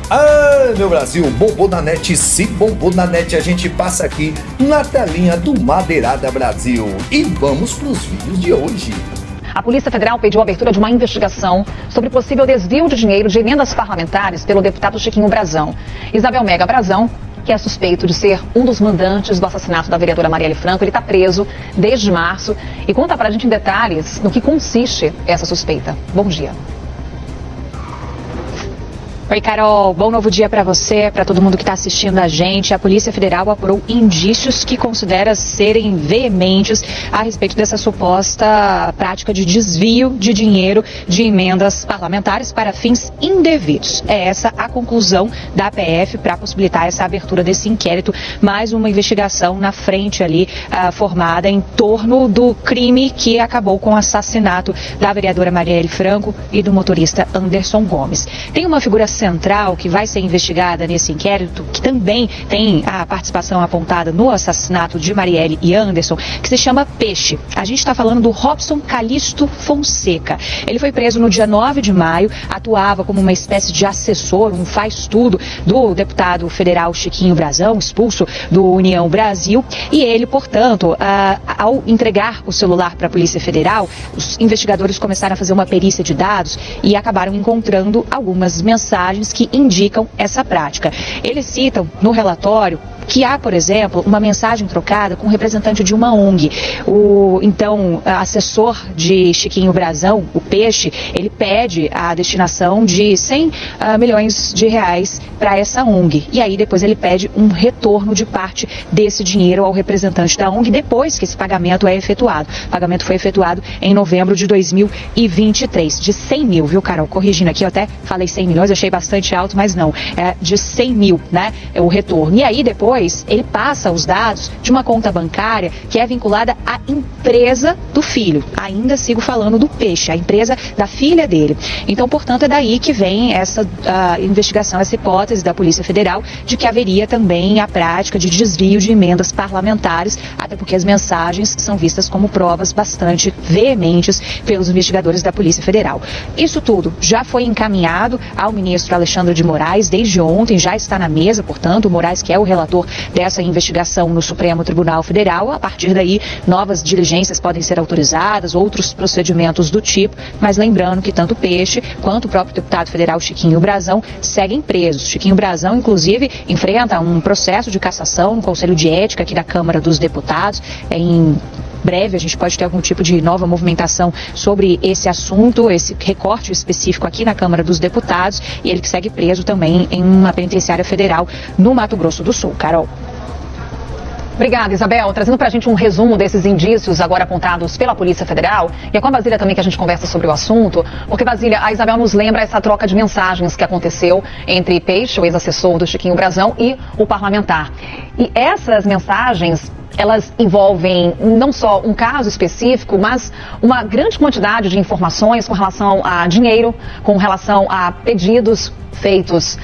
Ah, meu Brasil, bombou na net, se bombou na net, a gente passa aqui na telinha do Madeirada Brasil. E vamos pros vídeos de hoje. A Polícia Federal pediu a abertura de uma investigação sobre possível desvio de dinheiro de emendas parlamentares pelo deputado Chiquinho Brazão. Isabel Mega Brazão, que é suspeito de ser um dos mandantes do assassinato da vereadora Marielle Franco, ele está preso desde março e conta pra gente em detalhes no que consiste essa suspeita. Bom dia. Oi, Carol. Bom novo dia para você, para todo mundo que está assistindo a gente. A Polícia Federal apurou indícios que considera serem veementes a respeito dessa suposta prática de desvio de dinheiro de emendas parlamentares para fins indevidos. É essa a conclusão da PF para possibilitar essa abertura desse inquérito. Mais uma investigação na frente ali, formada em torno do crime que acabou com o assassinato da vereadora Marielle Franco e do motorista Anderson Gomes. Tem uma figura central que vai ser investigada nesse inquérito, que também tem a participação apontada no assassinato de Marielle e Anderson, que se chama Peixe. A gente está falando do Robson Calixto Fonseca. Ele foi preso no dia 9 de maio, atuava como uma espécie de assessor, um faz-tudo do deputado federal Chiquinho Brazão, expulso do União Brasil, e ele, portanto, ao entregar o celular para a Polícia Federal, os investigadores começaram a fazer uma perícia de dados e acabaram encontrando algumas mensagens que indicam essa prática. Eles citam no relatório que há, por exemplo, uma mensagem trocada com um representante de uma ONG. O então assessor de Chiquinho Brazão, o Peixe, ele pede a destinação de 100 milhões de reais para essa ONG. E aí depois ele pede um retorno de parte desse dinheiro ao representante da ONG depois que esse pagamento é efetuado. O pagamento foi efetuado em novembro de 2023, de 100 mil, viu, Carol? Corrigindo aqui, eu até falei 100 milhões, achei bastante alto, mas não, é de 100 mil, né, é o retorno. E aí depois ele passa os dados de uma conta bancária que é vinculada à empresa do filho. Ainda sigo falando do Peixe, a empresa da filha dele. Então, portanto, é daí que vem essa investigação, essa hipótese da Polícia Federal de que haveria também a prática de desvio de emendas parlamentares, até porque as mensagens são vistas como provas bastante veementes pelos investigadores da Polícia Federal. Isso tudo já foi encaminhado ao ministro Alexandre de Moraes desde ontem, já está na mesa, portanto, o Moraes, que é o relator dessa investigação no Supremo Tribunal Federal. A partir daí, novas diligências podem ser autorizadas, outros procedimentos do tipo, mas lembrando que tanto o Peixe quanto o próprio deputado federal Chiquinho Brazão seguem presos. Chiquinho Brazão, inclusive, enfrenta um processo de cassação no Conselho de Ética aqui da Câmara dos Deputados. Em breve a gente pode ter algum tipo de nova movimentação sobre esse assunto, esse recorte específico aqui na Câmara dos Deputados, e ele que segue preso também em uma penitenciária federal no Mato Grosso do Sul. Carol. Obrigada, Isabel. Trazendo pra gente um resumo desses indícios agora apontados pela Polícia Federal. E é com a Basília também que a gente conversa sobre o assunto, porque, Basília, a Isabel nos lembra essa troca de mensagens que aconteceu entre Peixe, o ex-assessor do Chiquinho Brazão, e o parlamentar. E essas mensagens, elas envolvem não só um caso específico, mas uma grande quantidade de informações com relação a dinheiro, com relação a pedidos feitos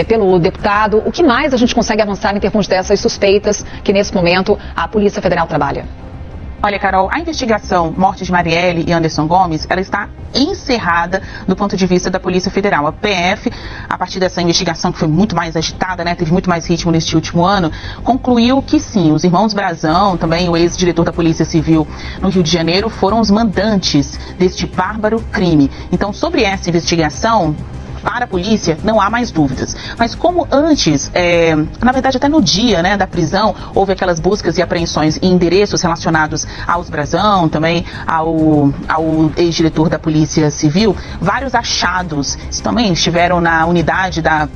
pelo deputado. O que mais a gente consegue avançar em termos dessas suspeitas que, nesse momento, a Polícia Federal trabalha? Olha, Carol, a investigação morte de Marielle e Anderson Gomes, ela está encerrada do ponto de vista da Polícia Federal. A PF, a partir dessa investigação que foi muito mais agitada, né, teve muito mais ritmo neste último ano, concluiu que sim, os irmãos Brazão, também o ex-diretor da Polícia Civil no Rio de Janeiro, foram os mandantes deste bárbaro crime. Então, sobre essa investigação, para a polícia, não há mais dúvidas. Mas como antes, na verdade até no dia, né, da prisão, houve aquelas buscas e apreensões em endereços relacionados aos Brazão, também ao ex-diretor da Polícia Civil, vários achados também estiveram na unidade da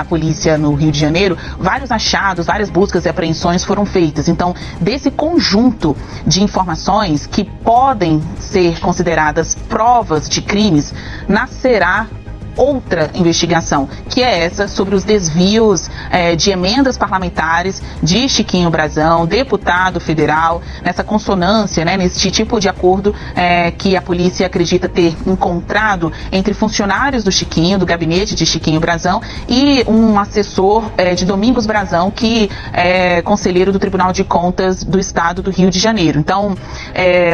polícia no Rio de Janeiro, vários achados, várias buscas e apreensões foram feitas. Então, desse conjunto de informações que podem ser consideradas provas de crimes, nascerá outra investigação, que é essa sobre os desvios de emendas parlamentares de Chiquinho Brazão, deputado federal, nessa consonância, né, nesse tipo de acordo que a polícia acredita ter encontrado entre funcionários do Chiquinho, do gabinete de Chiquinho Brazão, e um assessor de Domingos Brazão, que é conselheiro do Tribunal de Contas do Estado do Rio de Janeiro. Então,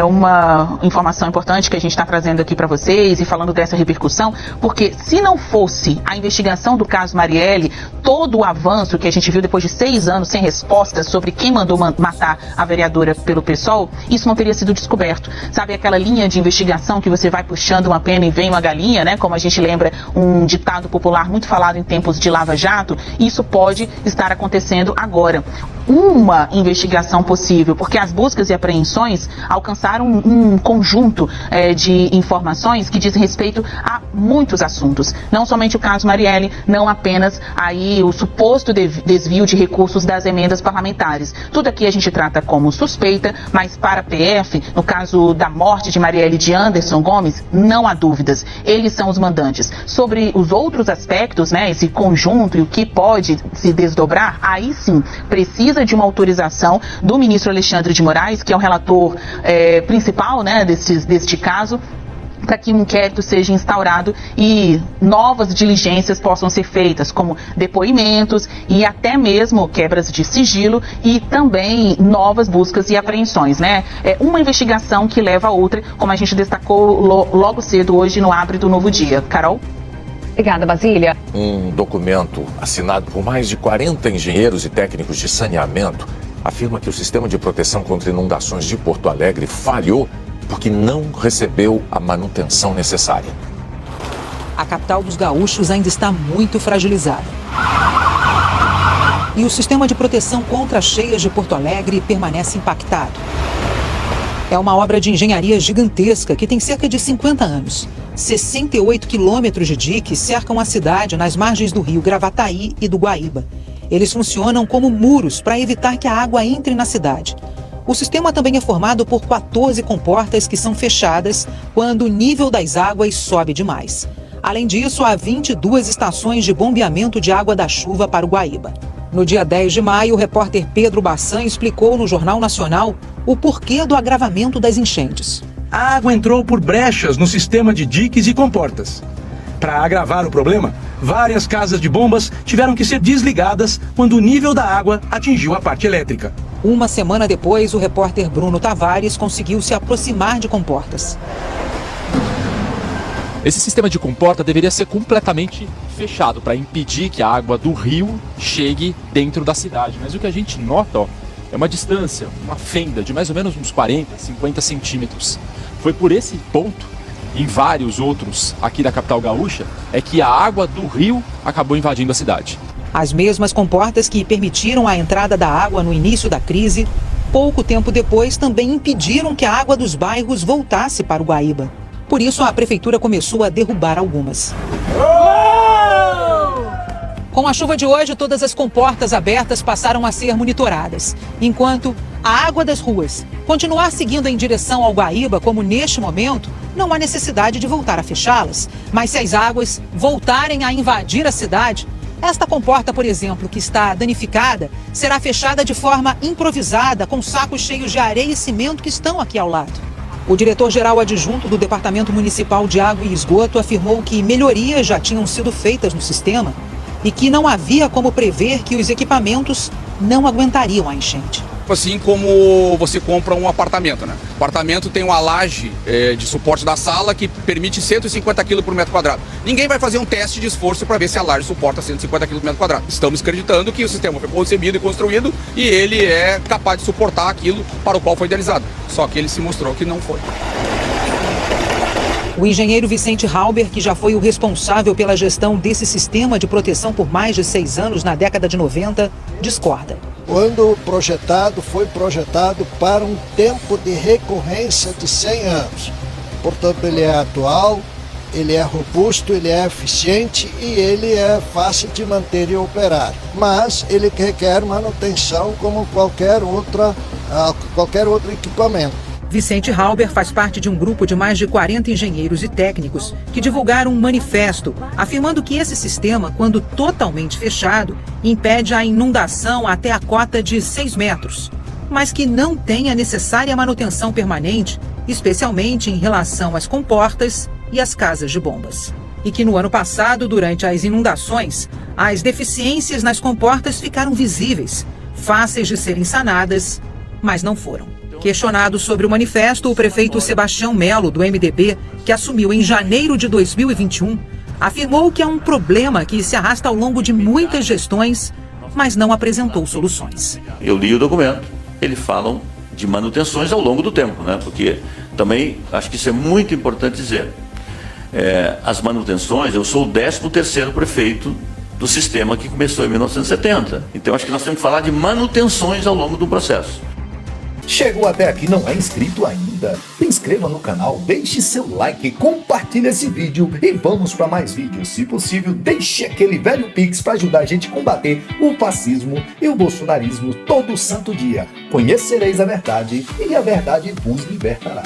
uma informação importante que a gente está trazendo aqui para vocês e falando dessa repercussão, porque se se não fosse a investigação do caso Marielle, todo o avanço que a gente viu depois de 6 anos sem resposta sobre quem mandou matar a vereadora pelo PSOL, isso não teria sido descoberto. Sabe aquela linha de investigação que você vai puxando uma pena e vem uma galinha, né? Como a gente lembra um ditado popular muito falado em tempos de Lava Jato, isso pode estar acontecendo agora. Uma investigação possível, porque as buscas e apreensões alcançaram um conjunto de informações que dizem respeito a muitos assuntos. Não somente o caso Marielle, não apenas aí o suposto desvio de recursos das emendas parlamentares. Tudo aqui a gente trata como suspeita, mas para a PF, no caso da morte de Marielle e de Anderson Gomes, não há dúvidas. Eles são os mandantes. Sobre os outros aspectos, né, esse conjunto e o que pode se desdobrar, aí sim, precisa de uma autorização do ministro Alexandre de Moraes, que é o relator principal, né, deste caso, para que um inquérito seja instaurado e novas diligências possam ser feitas, como depoimentos e até mesmo quebras de sigilo e também novas buscas e apreensões, né? É uma investigação que leva a outra, como a gente destacou logo cedo hoje no Abre do Novo Dia. Carol? Obrigada, Basília. Um documento assinado por mais de 40 engenheiros e técnicos de saneamento afirma que o sistema de proteção contra inundações de Porto Alegre falhou porque não recebeu a manutenção necessária. A capital dos gaúchos ainda está muito fragilizada. E o sistema de proteção contra cheias de Porto Alegre permanece impactado. É uma obra de engenharia gigantesca que tem cerca de 50 anos. 68 quilômetros de diques cercam a cidade nas margens do rio Gravataí e do Guaíba. Eles funcionam como muros para evitar que a água entre na cidade. O sistema também é formado por 14 comportas que são fechadas quando o nível das águas sobe demais. Além disso, há 22 estações de bombeamento de água da chuva para o Guaíba. No dia 10 de maio, o repórter Pedro Bassan explicou no Jornal Nacional o porquê do agravamento das enchentes. A água entrou por brechas no sistema de diques e comportas. Para agravar o problema, várias casas de bombas tiveram que ser desligadas quando o nível da água atingiu a parte elétrica. Uma semana depois, o repórter Bruno Tavares conseguiu se aproximar de comportas. Esse sistema de comporta deveria ser completamente fechado para impedir que a água do rio chegue dentro da cidade. Mas o que a gente nota, é uma distância, uma fenda de mais ou menos uns 40, 50 centímetros. Foi por esse ponto, em vários outros aqui da capital gaúcha, é que a água do rio acabou invadindo a cidade. As mesmas comportas que permitiram a entrada da água no início da crise, pouco tempo depois também impediram que a água dos bairros voltasse para o Guaíba. Por isso, a prefeitura começou a derrubar algumas. Com a chuva de hoje, todas as comportas abertas passaram a ser monitoradas, enquanto a água das ruas continuar seguindo em direção ao Guaíba, como neste momento, não há necessidade de voltar a fechá-las. Mas se as águas voltarem a invadir a cidade, esta comporta, por exemplo, que está danificada, será fechada de forma improvisada, com sacos cheios de areia e cimento que estão aqui ao lado. O diretor-geral adjunto do Departamento Municipal de Água e Esgoto afirmou que melhorias já tinham sido feitas no sistema e que não havia como prever que os equipamentos não aguentariam a enchente. Assim como você compra um apartamento, né? O apartamento tem uma laje de suporte da sala que permite 150 kg por metro quadrado. Ninguém vai fazer um teste de esforço para ver se a laje suporta 150 kg por metro quadrado. Estamos acreditando que o sistema foi concebido e construído e ele é capaz de suportar aquilo para o qual foi idealizado. Só que ele se mostrou que não foi. O engenheiro Vicente Halber, que já foi o responsável pela gestão desse sistema de proteção por mais de 6 anos na década de 90, discorda. Quando projetado, foi projetado para um tempo de recorrência de 100 anos. Portanto, ele é atual, ele é robusto, ele é eficiente e ele é fácil de manter e operar. Mas ele requer manutenção como qualquer outro equipamento. Vicente Halber faz parte de um grupo de mais de 40 engenheiros e técnicos que divulgaram um manifesto afirmando que esse sistema, quando totalmente fechado, impede a inundação até a cota de 6 metros, mas que não tem a necessária manutenção permanente, especialmente em relação às comportas e às casas de bombas. E que no ano passado, durante as inundações, as deficiências nas comportas ficaram visíveis, fáceis de serem sanadas, mas não foram. Questionado sobre o manifesto, o prefeito Sebastião Melo, do MDB, que assumiu em janeiro de 2021, Afirmou que é um problema que se arrasta ao longo de muitas gestões, mas não apresentou soluções. Eu li o documento, eles falam de manutenções ao longo do tempo, né? Porque também acho que isso é muito importante dizer. As manutenções, eu sou o 13º prefeito do sistema que começou em 1970. Então acho que nós temos que falar de manutenções ao longo do processo. Chegou até aqui e não é inscrito ainda? Se inscreva no canal, deixe seu like, compartilhe esse vídeo e vamos para mais vídeos. Se possível, deixe aquele velho pix para ajudar a gente a combater o fascismo e o bolsonarismo todo santo dia. Conhecereis a verdade e a verdade vos libertará.